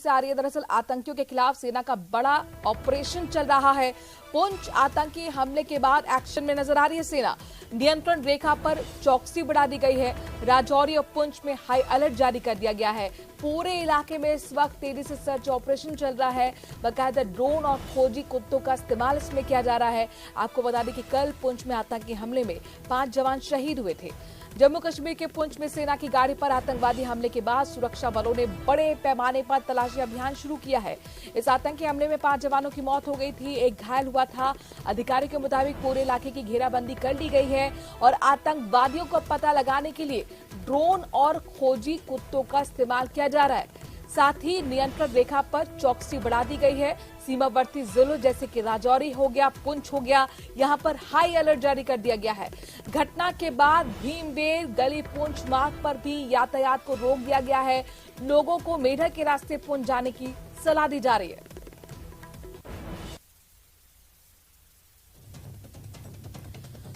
से आ रही है। दरअसल आतंकियों के खिलाफ सेना का बड़ा ऑपरेशन चल रहा है। पुंछ आतंकी हमले के बाद एक्शन में नजर आ रही है सेना। नियंत्रण रेखा पर चौकसी बढ़ा दी गई है। राजौरी और पुंछ में हाई अलर्ट जारी कर दिया गया है। पूरे इलाके में इस वक्त तेजी से सर्च ऑपरेशन चल रहा है। बाकायदा ड्रोन और खोजी कुत्तों का इस्तेमाल इसमें किया जा रहा है। आपको बता दें कि कल पुंछ में आतंकी हमले में 5 जवान शहीद हुए थे। जम्मू कश्मीर के पुंछ में सेना की गाड़ी पर आतंकवादी हमले के बाद सुरक्षा बलों ने बड़े पैमाने पर तलाशी अभियान शुरू किया है। इस आतंकी हमले में 5 जवानों की मौत हो गई थी, एक घायल हुआ था। अधिकारियों के मुताबिक पूरे इलाके की घेराबंदी कर ली गई है और आतंकवादियों को पता लगाने के लिए ड्रोन और खोजी कुत्तों का इस्तेमाल किया जा रहा है। साथ ही नियंत्रण रेखा पर चौकसी बढ़ा दी गई है। सीमावर्ती जिलों जैसे कि राजौरी हो गया, पुंछ हो गया, यहां पर हाई अलर्ट जारी कर दिया गया है। घटना के बाद भीमबेर गली पुंछ मार्ग पर भी यातायात को रोक दिया गया है। लोगों को मेढक के रास्ते पुंछ जाने की सलाह दी जा रही है।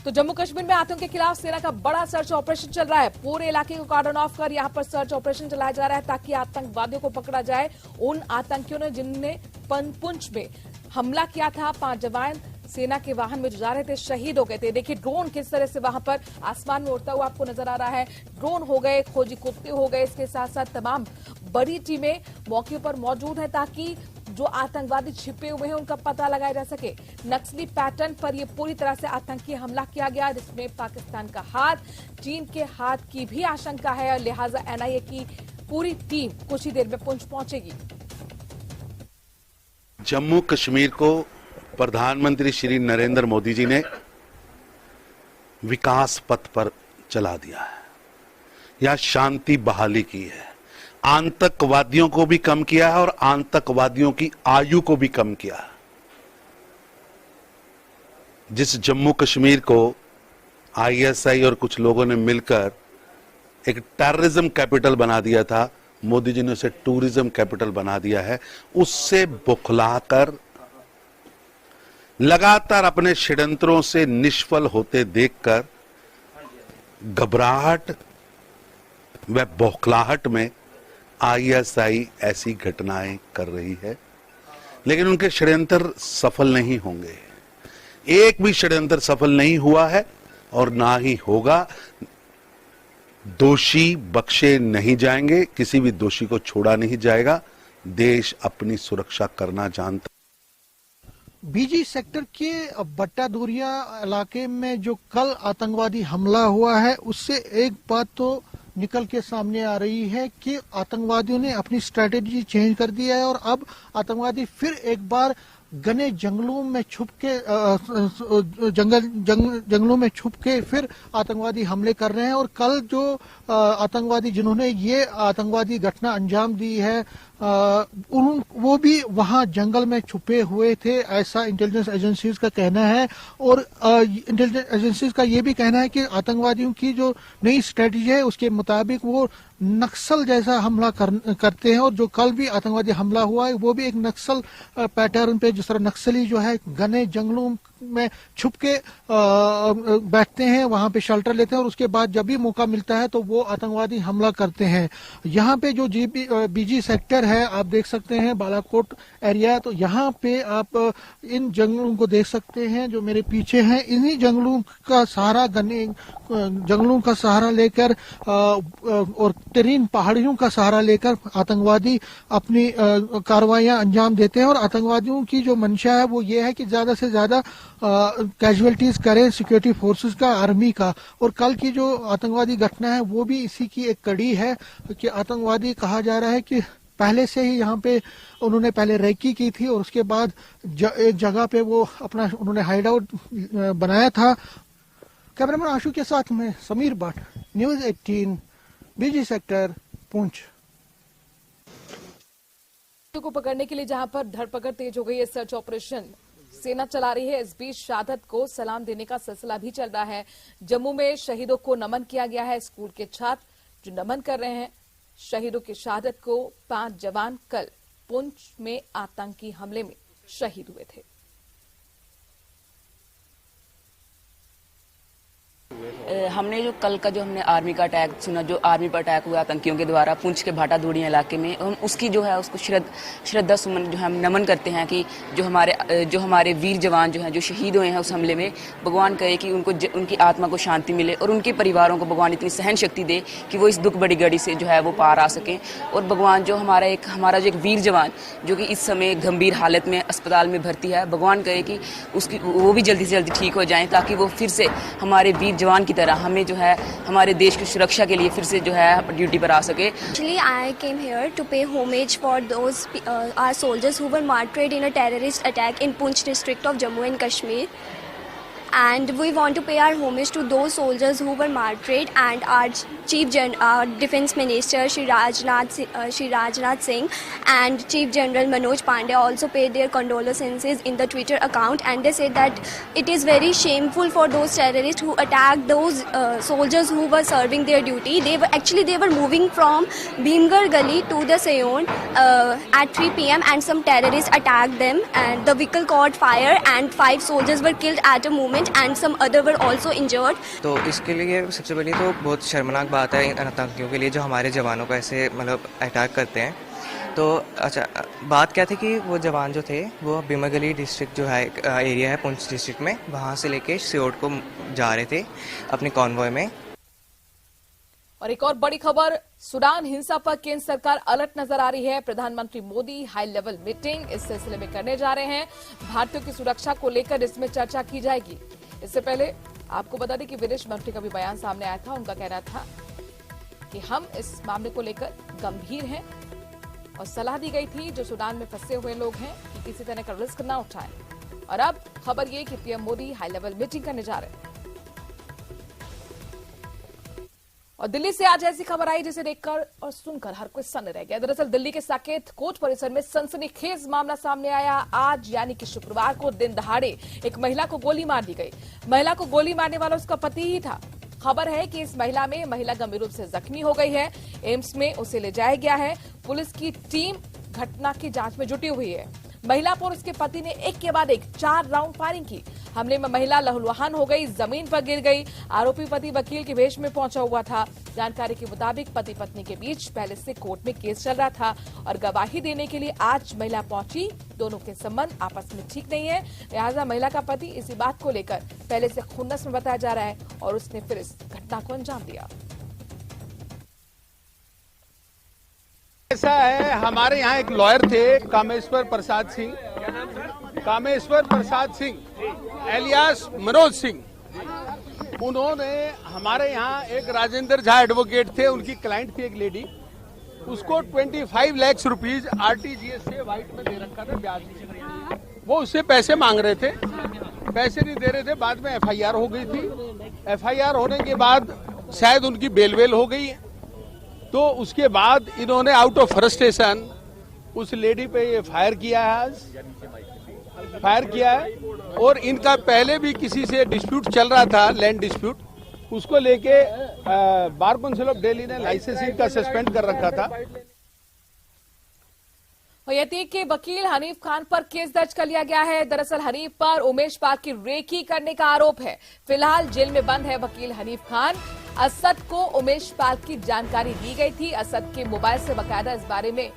तो जम्मू कश्मीर में आतंक के खिलाफ सेना का बड़ा सर्च ऑपरेशन चल रहा है। पूरे इलाके को कॉर्डन ऑफ कर यहां पर सर्च ऑपरेशन चलाया जा रहा है ताकि आतंकवादियों को पकड़ा जाए। उन आतंकियों ने जिनने पुंछ में हमला किया था, 5 जवान सेना के वाहन में जो जा रहे थे शहीद हो गए थे। देखिए ड्रोन किस तरह से वहां पर आसमान में उड़ता हुआ आपको नजर आ रहा है। ड्रोन हो गए, खोजी कुत्ते हो गए, इसके साथ साथ तमाम बड़ी टीमें मौके पर मौजूद है ताकि जो आतंकवादी छिपे हुए हैं उनका पता लगाया जा सके। नक्सली पैटर्न पर यह पूरी तरह से आतंकी हमला किया गया जिसमें पाकिस्तान का हाथ, चीन के हाथ की भी आशंका है और लिहाजा एनआईए की पूरी टीम कुछ ही देर में पुंछ पहुंचेगी। जम्मू कश्मीर को प्रधानमंत्री श्री नरेंद्र मोदी जी ने विकास पथ पर चला दिया है। यह शांति बहाली की है, आतंकवादियों को भी कम किया है और आतंकवादियों की आयु को भी कम किया है। जिस जम्मू कश्मीर को आईएसआई और कुछ लोगों ने मिलकर एक टेररिज्म कैपिटल बना दिया था, मोदी जी ने उसे टूरिज्म कैपिटल बना दिया है। उससे बुखलाकर लगातार अपने षड्यंत्रों से निष्फल होते देखकर घबराहट व बौखलाहट में आईएसआई ऐसी घटनाएं कर रही है, लेकिन उनके षड्यंत्र सफल नहीं होंगे। एक भी षड्यंत्र सफल नहीं हुआ है और ना ही होगा। दोषी बख्शे नहीं जाएंगे, किसी भी दोषी को छोड़ा नहीं जाएगा। देश अपनी सुरक्षा करना जानता। बीजी सेक्टर के बट्टादूरिया इलाके में जो कल आतंकवादी हमला हुआ है, उससे एक बात तो निकल के सामने आ रही है कि आतंकवादियों ने अपनी स्ट्रेटेजी चेंज कर दिया है और अब आतंकवादी फिर एक बार घने जंगलों में छुप के जंगलों में छुप के फिर आतंकवादी हमले कर रहे हैं। और कल जो आतंकवादी जिन्होंने ये आतंकवादी घटना अंजाम दी है, वो भी वहां जंगल में छुपे हुए थे, ऐसा इंटेलिजेंस एजेंसीज का कहना है। और इंटेलिजेंस एजेंसीज का ये भी कहना है कि आतंकवादियों की जो नई स्ट्रेटजी है उसके मुताबिक वो नक्सल जैसा हमला करते हैं। और जो कल भी आतंकवादी हमला हुआ है वो भी एक नक्सल पैटर्न पे, जिस तरह नक्सली जो है घने जंगलों में छुप के बैठते हैं, वहां पे शेल्टर लेते हैं और उसके बाद जब भी मौका मिलता है तो वो आतंकवादी हमला करते हैं। यहाँ पे जो बीजी सेक्टर है आप देख सकते हैं, बालाकोट एरिया, तो यहाँ पे आप इन जंगलों को देख सकते हैं जो मेरे पीछे हैं। इन्हीं जंगलों का सहारा, घने जंगलों का सहारा लेकर और तरीन पहाड़ियों का सहारा लेकर आतंकवादी अपनी कार्रवाइयां अंजाम देते हैं। और आतंकवादियों की जो मंशा है वो ये है कि ज्यादा से ज्यादा कैजुअलिटीज करें सिक्योरिटी फोर्सेस का, आर्मी का। और कल की जो आतंकवादी घटना है वो भी इसी की एक कड़ी है कि आतंकवादी कहा जा रहा है कि पहले से ही यहाँ पे उन्होंने पहले रेकी की थी और उसके बाद एक जगह पे वो अपना उन्होंने हाइड आउट बनाया था। कैमरामैन आशु के साथ में समीर भट्ट, न्यूज़ 18, बीजी सेक्टर, पुंछ। को पकड़ने के लिए जहां पर धरपकड़ तेज हो गई है, सर्च ऑपरेशन सेना चला रही है। इस बीच शहादत को सलाम देने का सिलसिला भी चल रहा है। जम्मू में शहीदों को नमन किया गया है। स्कूल के छात्र जो नमन कर रहे हैं शहीदों की शहादत को। 5 जवान कल पुंछ में आतंकी हमले में शहीद हुए थे। हमने जो कल का जो हमने आर्मी का अटैक सुना, जो आर्मी पर अटैक हुआ आतंकियों के द्वारा पुंछ के भाटा दूड़िया इलाके में, हम उसकी जो है उसको श्रद्धा सुमन जो हम नमन करते हैं कि जो हमारे वीर जवान जो हैं जो शहीद हुए हैं उस हमले में, भगवान करे कि उनकी आत्मा को शांति मिले और उनके परिवारों को भगवान इतनी सहन शक्ति दे कि वो इस दुख बड़ी घड़ी से जो है वो पार आ सकें। और भगवान जो हमारा जो एक वीर जवान जो कि इस समय गंभीर हालत में अस्पताल में भर्ती है, भगवान करे कि वो भी जल्दी से जल्दी ठीक हो जाएं ताकि वो फिर से हमारे वीर जवान की तरह हमें जो है हमारे देश की सुरक्षा के लिए फिर से जो है ड्यूटी पर आ सके। Actually, I came here to pay homage for those our soldiers who were martyred in a terrorist attack in Poonch district of Jammu and Kashmir. And we want to pay our homage to those soldiers who were martyred, and our our Defence Minister Shri Rajnath Singh and Chief General Manoj Pandey also paid their condolences in the Twitter account, and they said that it is very shameful for those terrorists who attacked those soldiers who were serving their duty. They were moving from Bhimgar Gali to the Sayon at 3 p.m. and some terrorists attacked them, and the vehicle caught fire and 5 soldiers were killed at a moment and some other were also injured. तो इसके लिए सबसे पहले तो बहुत शर्मनाक बात है इन आतंकियों के लिए जो हमारे जवानों को ऐसे मतलब अटैक करते हैं। तो अच्छा, बात क्या थी कि वो जवान जो थे वो भीमगली डिस्ट्रिक्ट जो है एरिया है पुंछ डिस्ट्रिक्ट में, वहाँ से लेके सियोट को जा रहे थे अपने कॉन्वॉय में। और एक और बड़ी खबर, सूडान हिंसा पर केंद्र सरकार अलर्ट नजर आ रही है। प्रधानमंत्री मोदी हाई लेवल मीटिंग इस सिलसिले में करने जा रहे हैं। भारतीयों की सुरक्षा को लेकर इसमें चर्चा की जाएगी। इससे पहले आपको बता दें कि विदेश मंत्री का भी बयान सामने आया था। उनका कहना था कि हम इस मामले को लेकर गंभीर हैं और सलाह दी गई थी जो सूडान में फंसे हुए लोग हैं कि किसी तरह का रिस्क न उठाएं। और अब खबर ये कि PM Modi high level meeting करने जा रहे हैं। और दिल्ली से आज ऐसी खबर आई जिसे देखकर और सुनकर हर कोई सन्न रह गया। दरअसल दिल्ली के साकेत कोर्ट परिसर में सनसनीखेज मामला सामने आया। आज यानी कि शुक्रवार को दिन दहाड़े एक महिला को गोली मार दी गई। महिला को गोली मारने वाला उसका पति ही था। खबर है कि इस महिला गंभीर रूप से जख्मी हो गई है। एम्स में उसे ले जाया गया है। पुलिस की टीम घटना की जांच में जुटी हुई है। महिला पर उसके पति ने एक के बाद एक 4 राउंड फायरिंग की। हमले में महिला लहूलुहान हो गई, जमीन पर गिर गई। आरोपी पति वकील के भेष में पहुंचा हुआ था। जानकारी के मुताबिक पति पत्नी के बीच पहले से कोर्ट में केस चल रहा था और गवाही देने के लिए आज महिला पहुंची। दोनों के संबंध आपस में ठीक नहीं है, लिहाजा महिला का पति इसी बात को लेकर पहले से खुन्नस में बताया जा रहा है और उसने फिर इस घटना को अंजाम दिया। ऐसा है, हमारे यहाँ एक लॉयर थे कामेश्वर प्रसाद सिंह एलियास मनोज सिंह। उन्होंने हमारे यहाँ एक राजेंद्र झा एडवोकेट थे, उनकी क्लाइंट थी एक लेडी, उसको 25 लाख रुपीज आरटीजीएस से व्हाइट में दे रखा था ब्याज। वो उससे पैसे मांग रहे थे, पैसे नहीं दे रहे थे। बाद में एफआईआर हो गई थी। एफआईआर होने के बाद शायद उनकी बेल हो गई। तो उसके बाद इन्होंने आउट ऑफ फ्रस्ट्रेशन उस लेडी पे ये फायर किया है और इनका पहले भी किसी से डिस्प्यूट चल रहा था, लैंड डिस्प्यूट। उसको लेके बार काउंसिल ऑफ दिल्ली ने लाइसेंसिंग का सस्पेंड कर रखा था। अतीक के वकील हनीफ खान पर केस दर्ज कर लिया गया है। दरअसल हनीफ पर उमेश पाल की रेकी करने का आरोप है। फिलहाल जेल में बंद है वकील हनीफ खान। असद को उमेश पाल की जानकारी दी गई थी। असद के मोबाइल से बकायदा इस बारे में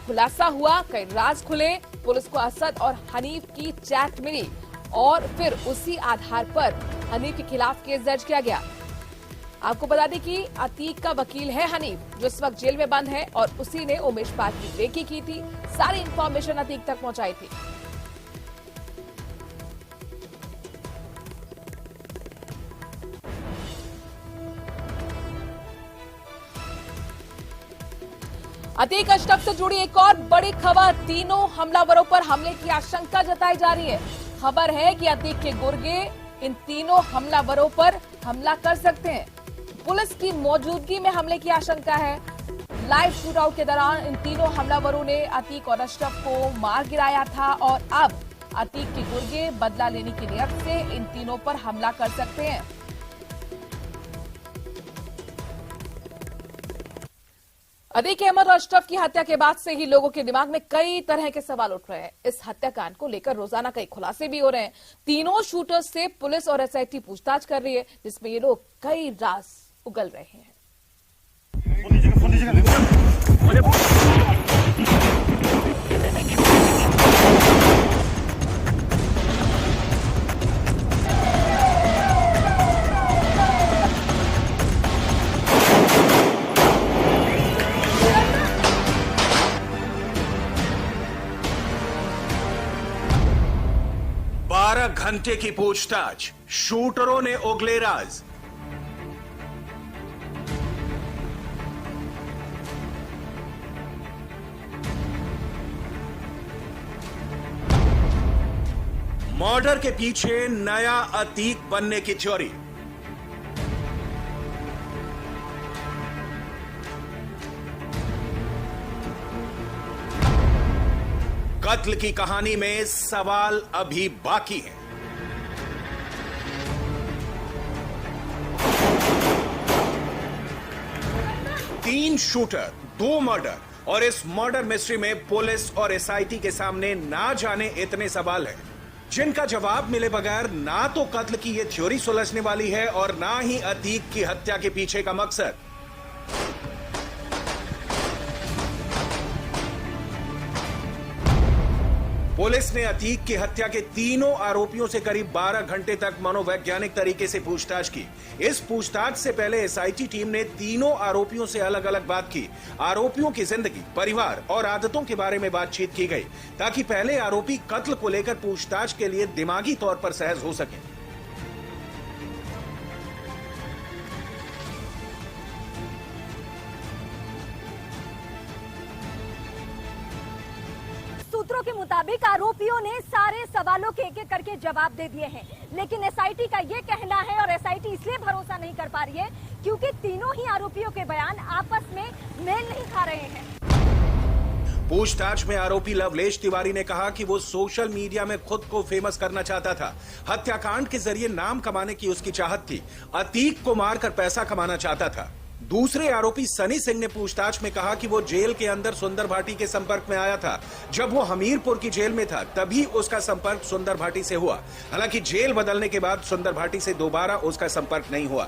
खुलासा हुआ, कई राज खुले। पुलिस को असद और हनीफ की चैट मिली और फिर उसी आधार पर हनीफ के खिलाफ केस दर्ज किया गया। आपको बता दें कि अतीक का वकील है हनीफ, जो इस वक्त जेल में बंद है और उसी ने उमेश पाल की रेकी की थी। सारी इंफॉर्मेशन अतीक तक पहुंचाई थी। अतीक अशरफ से जुड़ी एक और बड़ी खबर, तीनों हमलावरों पर हमले की आशंका जताई जा रही है। खबर है कि अतीक के गुर्गे इन तीनों हमलावरों पर हमला कर सकते हैं। पुलिस की मौजूदगी में हमले की आशंका है। लाइव शूटआउट के दौरान इन तीनों हमलावरों ने अतीक और अशरफ को मार गिराया था और अब अतीक के गुर्गे बदला लेने की नियत से इन तीनों पर हमला कर सकते हैं। अतीक अहमद और अशरफ की हत्या के बाद से ही लोगों के दिमाग में कई तरह के सवाल उठ रहे हैं। इस हत्याकांड को लेकर रोजाना कई खुलासे भी हो रहे हैं। तीनों शूटर्स से पुलिस और एसआईटी पूछताछ कर रही है, जिसमें ये लोग कई राज उगल रहे हैं। घंटे की पूछताछ, शूटरों ने उगले राज। मर्डर के पीछे नया अतीक बनने की थ्योरी। कत्ल की कहानी में सवाल अभी बाकी है। तीन शूटर, 2 मर्डर और इस मर्डर मिस्ट्री में पुलिस और एसआईटी के सामने ना जाने इतने सवाल हैं, जिनका जवाब मिले बगैर ना तो कत्ल की यह थ्योरी सुलझने वाली है और ना ही अतीक की हत्या के पीछे का मकसद। पुलिस ने अतीक की हत्या के तीनों आरोपियों से करीब 12 घंटे तक मनोवैज्ञानिक तरीके से पूछताछ की। इस पूछताछ से पहले एसआईटी टीम ने तीनों आरोपियों से अलग अलग बात की। आरोपियों की जिंदगी, परिवार और आदतों के बारे में बातचीत की गई, ताकि पहले आरोपी कत्ल को लेकर पूछताछ के लिए दिमागी तौर पर सहज हो सके। सूत्रों के मुताबिक आरोपियों ने सारे सवालों के एक-एक करके जवाब दे दिए हैं, लेकिन एसआईटी का ये कहना है और एसआईटी इसलिए भरोसा नहीं कर पा रही है क्योंकि तीनों ही आरोपियों के बयान आपस में मेल नहीं खा रहे हैं। पूछताछ में आरोपी लवलेश तिवारी ने कहा कि वो सोशल मीडिया में खुद को फेमस करना चाहता था। हत्याकांड के जरिए नाम कमाने की उसकी चाहत थी। अतीक को मारकर पैसा कमाना चाहता था। दूसरे आरोपी सनी सिंह ने पूछताछ में कहा कि वो जेल के अंदर सुंदर भाटी के संपर्क में आया था। जब वो हमीरपुर की जेल में था तभी उसका संपर्क सुंदर भाटी से हुआ। हालांकि जेल बदलने के बाद सुंदर भाटी से दोबारा उसका संपर्क नहीं हुआ।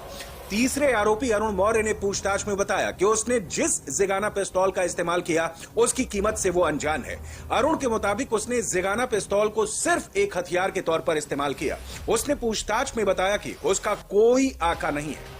तीसरे आरोपी अरुण मौर्य ने पूछताछ में बताया कि उसने जिस जिगाना पिस्तौल का इस्तेमाल किया उसकी कीमत से वो अनजान है। अरुण के मुताबिक उसने जिगाना पिस्तौल को सिर्फ एक हथियार के तौर पर इस्तेमाल किया। उसने पूछताछ में बताया कि उसका कोई आका नहीं है।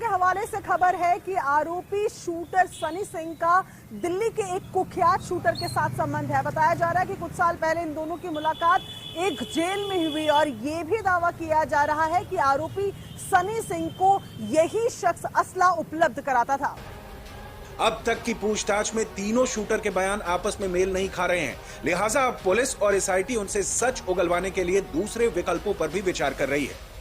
हवाले से खबर है कि आरोपी शूटर सनी सिंह का दिल्ली के एक कुख्यात शूटर के साथ संबंध है। बताया जा रहा है कि कुछ साल पहले इन दोनों की मुलाकात एक जेल में हुई और ये भी दावा किया जा रहा है कि आरोपी सनी सिंह को यही शख्स असला उपलब्ध कराता था। अब तक की पूछताछ में तीनों शूटर के बयान आपस में मेल नहीं खा रहे हैं, लिहाजा अब पुलिस और एसआईटी उनसे सच उगलवाने के लिए दूसरे विकल्पों पर भी विचार कर रही है।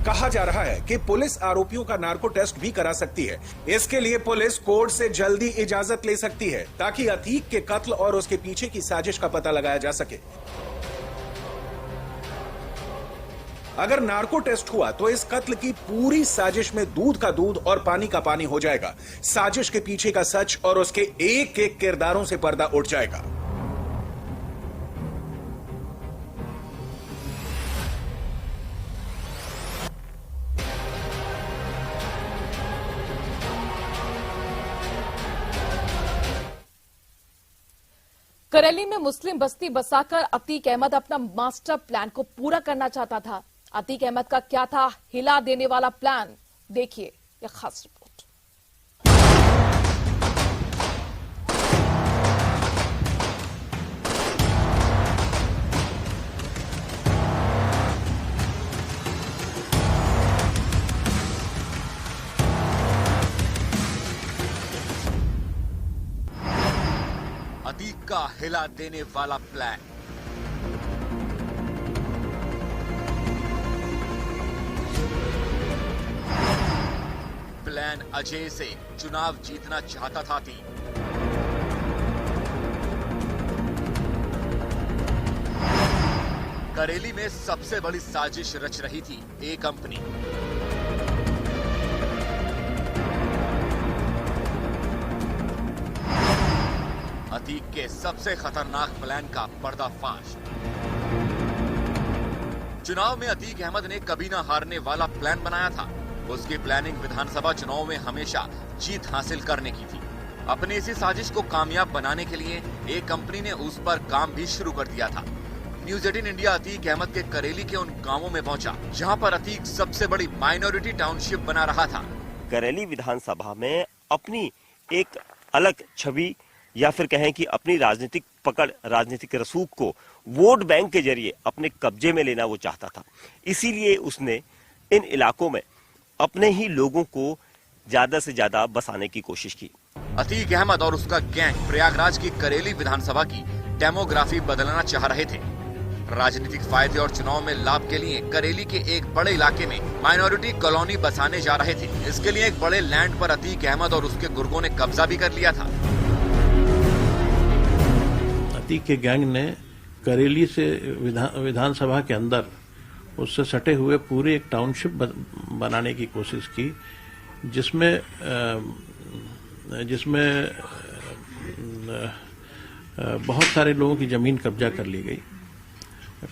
कहा जा रहा है कि पुलिस आरोपियों का नार्को टेस्ट भी करा सकती है। इसके लिए पुलिस कोर्ट से जल्दी इजाजत ले सकती है ताकि अतीक के कत्ल और उसके पीछे की साजिश का पता लगाया जा सके। अगर नार्को टेस्ट हुआ तो इस कत्ल की पूरी साजिश में दूध का दूध और पानी का पानी हो जाएगा। साजिश के पीछे का सच और उसके एक एक किरदारों से पर्दा उठ जाएगा। करेली में मुस्लिम बस्ती बसाकर अतीक अहमद अपना मास्टर प्लान को पूरा करना चाहता था। अतीक अहमद का क्या था हिला देने वाला प्लान, देखिए यह खास रिपोर्ट। अतीक का हिला देने वाला प्लान। प्लान अजय से चुनाव जीतना चाहता था अतीक। करेली में सबसे बड़ी साजिश रच रही थी ए कंपनी। अतीक के सबसे खतरनाक प्लान का पर्दाफाश। चुनाव में अतीक अहमद ने कभी न हारने वाला प्लान बनाया था। उसकी प्लानिंग विधानसभा चुनाव में हमेशा जीत हासिल करने की थी। अपनी इसी साजिश को कामयाब बनाने के लिए एक कंपनी ने उस पर काम भी शुरू कर दिया था। न्यूज़ 18 इंडिया अतीक अहमद के करेली के उन गांवों में पहुंचा जहां पर अतीक सबसे बड़ी माइनॉरिटी टाउनशिप बना रहा था। करेली विधानसभा में अपनी एक अलग छवि या फिर कहें कि अपनी राजनीतिक पकड़, राजनीतिक रसूख को वोट बैंक के जरिए अपने कब्जे में लेना वो चाहता था। इसीलिए उसने इन इलाकों में अपने ही लोगों को ज्यादा से ज्यादा बसाने की कोशिश की। अतीक अहमद और उसका गैंग प्रयागराज की करेली विधानसभा की डेमोग्राफी बदलना चाह रहे थे। राजनीतिक फायदे और चुनाव में लाभ के लिए करेली के एक बड़े इलाके में माइनॉरिटी कॉलोनी बसाने जा रहे थे। इसके लिए एक बड़े लैंड पर अतीक अहमद और उसके गुर्गों ने कब्जा भी कर लिया था। अतीक के गैंग ने करेली से विधानसभा के अंदर उससे सटे हुए पूरे एक टाउनशिप बनाने की कोशिश की, जिसमें बहुत सारे लोगों की जमीन कब्जा कर ली गई,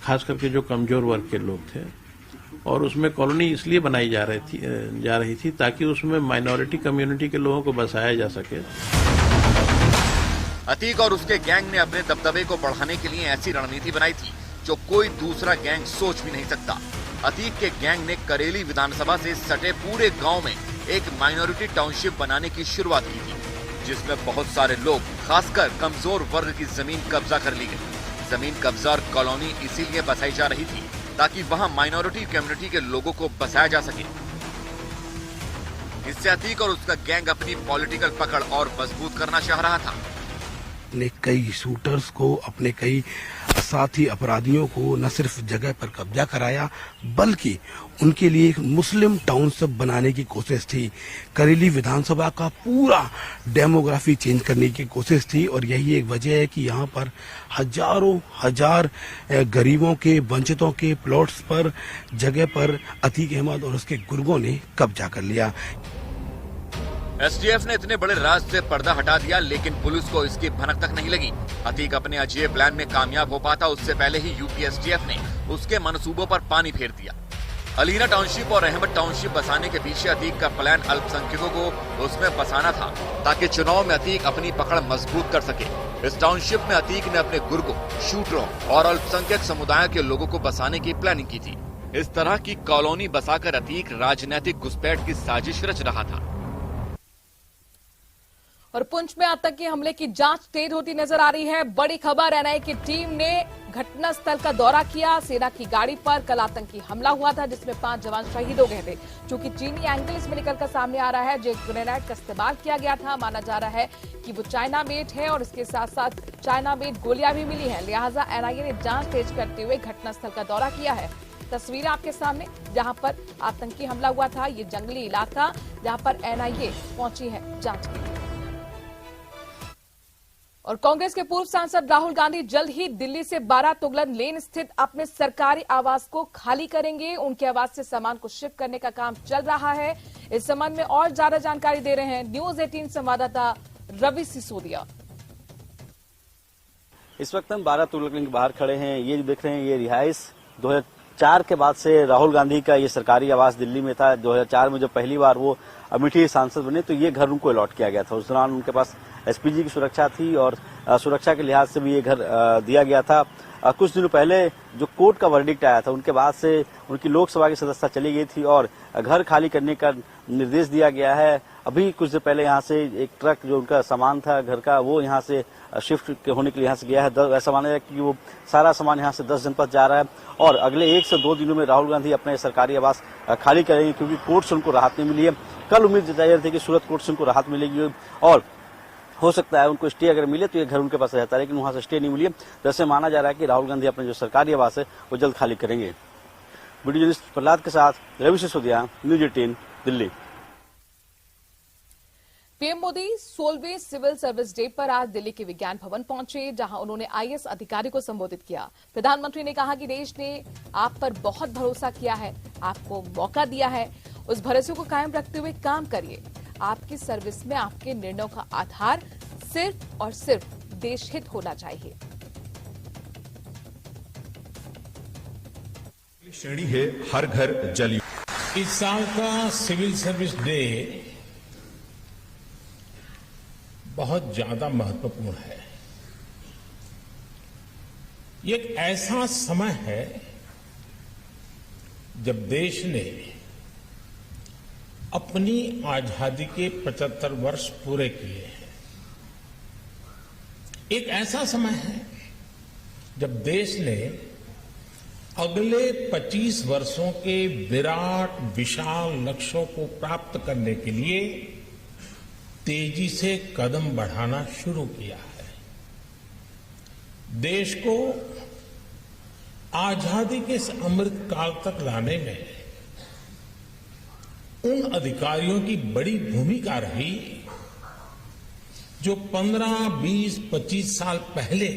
खास करके जो कमजोर वर्ग के लोग थे। और उसमें कॉलोनी इसलिए बनाई जा रही थी ताकि उसमें माइनॉरिटी कम्युनिटी के लोगों को बसाया जा सके। अतीक और उसके गैंग ने अपने दबदबे को बढ़ाने के लिए ऐसी रणनीति बनाई थी जो कोई दूसरा गैंग सोच भी नहीं सकता। अतीक के गैंग ने करेली विधानसभा से सटे पूरे गांव में एक माइनॉरिटी टाउनशिप बनाने की शुरुआत की थी, जिसमें बहुत सारे लोग, खासकर कमजोर वर्ग की जमीन कब्जा कर ली गई। जमीन कब्जा और कॉलोनी इसीलिए बसाई जा रही थी ताकि वहां माइनॉरिटी कम्युनिटी के लोगों को बसाया जा सके। इससे अतीक और उसका गैंग अपनी पॉलिटिकल पकड़ और मजबूत करना चाह रहा था। अपने कई शूटर्स को, अपने कई साथी अपराधियों को न सिर्फ जगह पर कब्जा कराया बल्कि उनके लिए एक मुस्लिम टाउनशिप बनाने की कोशिश थी। करेली विधानसभा का पूरा डेमोग्राफी चेंज करने की कोशिश थी और यही एक वजह है कि यहाँ पर हजारों हजार गरीबों के, वंचितों के प्लॉट्स पर, जगह पर अतीक अहमद और उसके गुर्गों ने कब्जा कर लिया। एसटीएफ ने इतने बड़े राज से पर्दा हटा दिया, लेकिन पुलिस को इसकी भनक तक नहीं लगी। अतीक अपने अजय प्लान में कामयाब हो पाता उससे पहले ही यूपी एसटीएफ ने उसके मंसूबों पर पानी फेर दिया। अलीना टाउनशिप और अहमद टाउनशिप बसाने के पीछे अतीक का प्लान अल्पसंख्यकों को उसमें बसाना था ताकि चुनाव में अतीक अपनी पकड़ मजबूत कर सके। इस टाउनशिप में अतीक ने अपने गुर्गों, शूटरों और अल्पसंख्यक समुदाय के लोगों को बसाने की प्लानिंग की थी। इस तरह की कॉलोनी बसाकर अतीक राजनीतिक घुसपैठ की साजिश रच रहा था। और पुंछ में आतंकी हमले की जांच तेज होती नजर आ रही है। बड़ी खबर, एनआईए की टीम ने घटनास्थल का दौरा किया। सेना की गाड़ी पर कल आतंकी हमला हुआ था जिसमें 5 जवान शहीद हो गए थे। चूंकि चीनी एंगल इसमें निकलकर सामने आ रहा है, जो ग्रेनेड का इस्तेमाल किया गया था, माना जा रहा है कि वो चाइना मेड है और इसके साथ साथ चाइना मेड गोलियां भी मिली है। लिहाजा एनआईए ने जांच तेज करते हुए घटनास्थल का दौरा किया है। तस्वीरें आपके सामने, जहां पर आतंकी हमला हुआ था, ये जंगली इलाका जहां पर एनआईए पहुंची है जांच के लिए। और कांग्रेस के पूर्व सांसद राहुल गांधी जल्द ही दिल्ली से 12 तुगलन लेन स्थित अपने सरकारी आवास को खाली करेंगे। उनके आवास से सामान को शिफ्ट करने का काम चल रहा है। इस संबंध में और ज्यादा जानकारी दे रहे हैं न्यूज़ 18 संवाददाता रवि सिसोदिया। इस वक्त हम 12 तुगलन के बाहर खड़े हैं। ये जो देख रहे हैं, ये रिहाइश 2004 के बाद से राहुल गांधी का ये सरकारी आवास दिल्ली में था। 2004 में जब पहली बार वो अमेठी सांसद बने तो ये घर उनको अलॉट किया गया था। उस दौरान उनके पास एसपीजी की सुरक्षा थी और सुरक्षा के लिहाज से भी ये घर दिया गया था। कुछ दिनों पहले जो कोर्ट का वर्डिक्ट आया था, उनके बाद से उनकी लोकसभा की सदस्यता चली गई थी और घर खाली करने का निर्देश दिया गया है। अभी कुछ देर पहले यहाँ से एक ट्रक जो उनका सामान था घर का, वो यहाँ से शिफ्ट होने के लिए यहाँ से गया है। ऐसा माना जाए कि वो सारा सामान यहाँ से 10 जनपद जा रहा है और अगले 1 से 2 दिनों में राहुल गांधी अपने सरकारी आवास खाली करेंगे, क्योंकि कोर्ट से उनको राहत नहीं मिली है। कल उम्मीद जताई जा रही थी कि सूरत कोर्ट से उनको राहत मिलेगी और हो सकता है उनको स्टे अगर मिले तो ये घर उनके पास रहता है, लेकिन वहां से स्टे नहीं मिली है। जैसे माना जा रहा है कि राहुल गांधी अपने जो सरकारी आवास है वो जल्द खाली करेंगे। वीडियो जर्नलिस्ट प्रहलाद के साथ रवि सिसोदिया, न्यूज़ 18 दिल्ली। पीएम मोदी 16वें सिविल सर्विस डे पर आज दिल्ली के विज्ञान भवन पहुंचे, जहां उन्होंने आईएएस अधिकारी को संबोधित किया। प्रधानमंत्री ने कहा कि देश ने आप पर बहुत भरोसा किया है, आपको मौका दिया है, उस भरोसे को कायम रखते हुए काम करिए। आपकी सर्विस में आपके निर्णयों का आधार सिर्फ और सिर्फ देशहित होना चाहिए। श्रेणी है हर घर जल। इस साल का सिविल सर्विस डे बहुत ज्यादा महत्वपूर्ण है। ये एक ऐसा समय है जब देश ने अपनी आजादी के 75 वर्ष पूरे किए हैं। एक ऐसा समय है जब देश ने अगले 25 वर्षों के विराट विशाल लक्ष्यों को प्राप्त करने के लिए तेजी से कदम बढ़ाना शुरू किया है। देश को आजादी के इस अमृत काल तक लाने में उन अधिकारियों की बड़ी भूमिका रही जो 15, 20, 25 साल पहले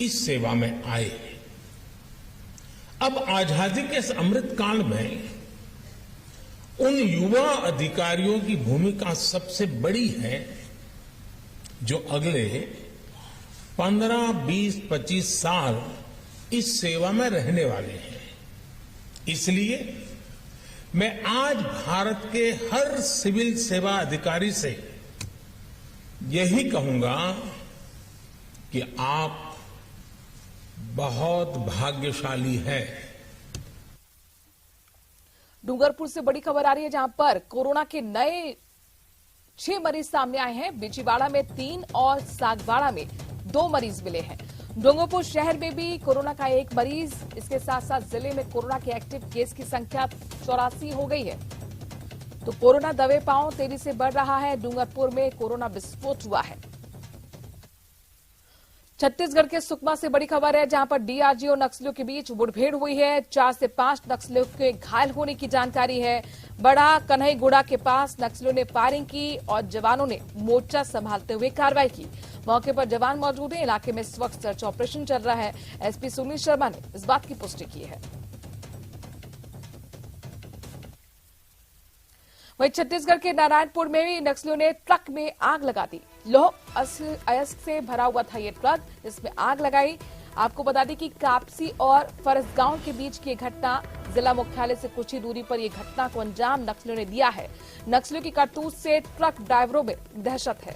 इस सेवा में आए। अब आजादी के इस अमृत काल में उन युवा अधिकारियों की भूमिका सबसे बड़ी है जो अगले 15, 20, 25 साल इस सेवा में रहने वाले हैं। इसलिए मैं आज भारत के हर सिविल सेवा अधिकारी से यही कहूंगा कि आप बहुत भाग्यशाली हैं। डूंगरपुर से बड़ी खबर आ रही है, जहां पर कोरोना के नए 6 मरीज सामने आए हैं। बिजीवाड़ा में 3 और सागवाड़ा में 2 मरीज मिले हैं। डूंगरपुर शहर में भी कोरोना का 1 मरीज, इसके साथ साथ जिले में कोरोना के एक्टिव केस की संख्या 84 हो गई है। तो कोरोना दबे पांव तेजी से बढ़ रहा है। डूंगरपुर में कोरोना विस्फोट हुआ है। छत्तीसगढ़ के सुकमा से बड़ी खबर है, जहां पर डीआरजी और नक्सलियों के बीच मुठभेड़ हुई है। 4 से 5 नक्सलियों के घायल होने की जानकारी है। बड़ा कन्हईगुड़ा के पास नक्सलियों ने फायरिंग की और जवानों ने मोर्चा संभालते हुए कार्रवाई की। मौके पर जवान मौजूद हैं। इलाके में इस वक्त सर्च ऑपरेशन चल रहा है। एसपी सुनील शर्मा ने इस बात की पुष्टि की है। वहीं छत्तीसगढ़ के नारायणपुर में भी नक्सलियों ने ट्रक में आग लगा दी। लौह अयस्क से भरा हुआ था ये ट्रक, जिसमें आग लगाई। आपको बता दें कि कापसी और फरसगांव के बीच की घटना, जिला मुख्यालय से कुछ ही दूरी पर यह घटना को अंजाम नक्सलियों ने दिया है। नक्सलियों की करतूत से ट्रक ड्राइवरों में दहशत है।